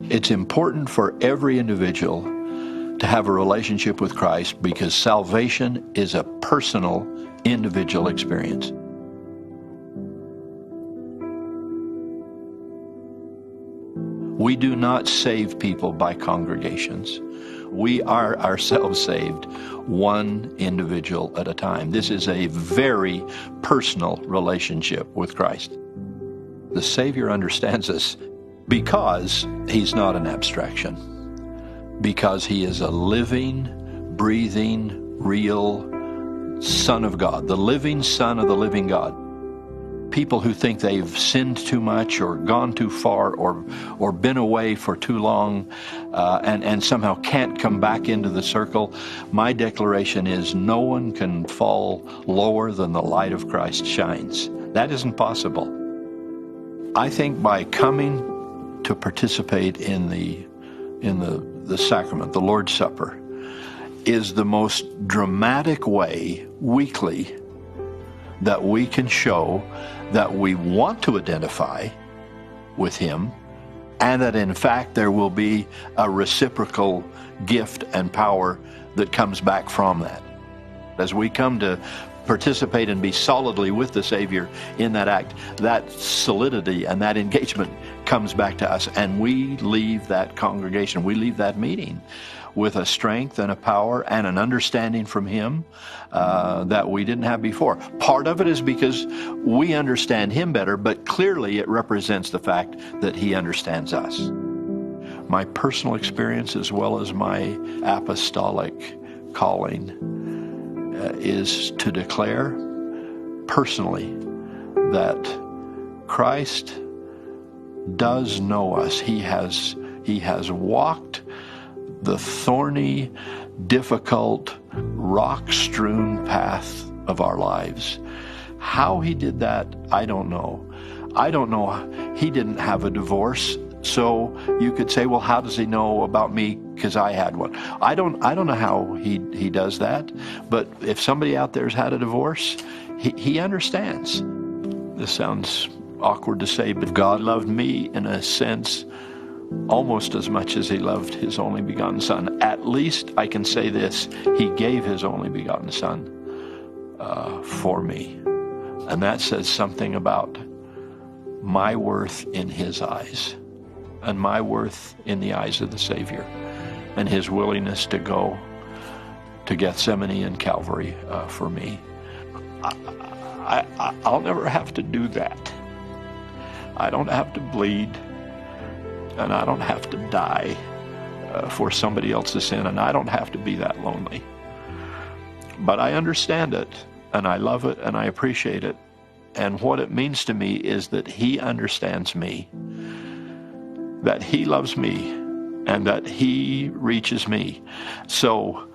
It's important for every individual to have a relationship with Christ because salvation is a personal, individual experience. We do not save people by congregations. We are ourselves saved, one individual at a time. This is a very personal relationship with Christ. The Savior understands us because he's not an abstraction, because he is a living, breathing, real Son of God, the living Son of the living God. People who think they've sinned too much or gone too far or been away for too long and somehow can't come back into the circle, my declaration is no one can fall lower than the light of Christ shines. That isn't possible. I think by coming to participate in the sacrament, the Lord's Supper, is the most dramatic way weekly that we can show that we want to identify with him, and that in fact there will be a reciprocal gift and power that comes back from that. As we come to participate and be solidly with the Savior in that act, that solidity and that engagement comes back to us, and we leave that congregation, we leave that meeting with a strength and a power and an understanding from him that we didn't have before. Part of it is because we understand him better, but clearly it represents the fact that he understands us. My personal experience as well as my apostolic calling is to declare personally that Christ does know us. He has walked the thorny, difficult, rock-strewn path of our lives. How he did that, I don't know. I don't know. He didn't have a divorce, so you could say, well, how does he know about me because I had one? I don't know how he does that, but if somebody out there's had a divorce, he understands. This sounds awkward to say, but God loved me in a sense almost as much as he loved his only begotten Son. At least I can say this, he gave his only begotten Son for me. And that says something about my worth in his eyes and my worth in the eyes of the Savior, and his willingness to go to Gethsemane and Calvary for me. I'll never have to do that. I don't have to bleed, and I don't have to die for somebody else's sin, and I don't have to be that lonely. But I understand it, and I love it, and I appreciate it. And what it means to me is that he understands me, that he loves me, and that he reaches me. So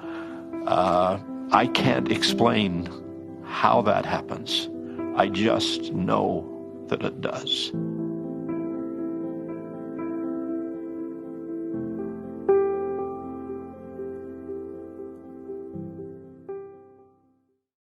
I can't explain how that happens. I just know that it does.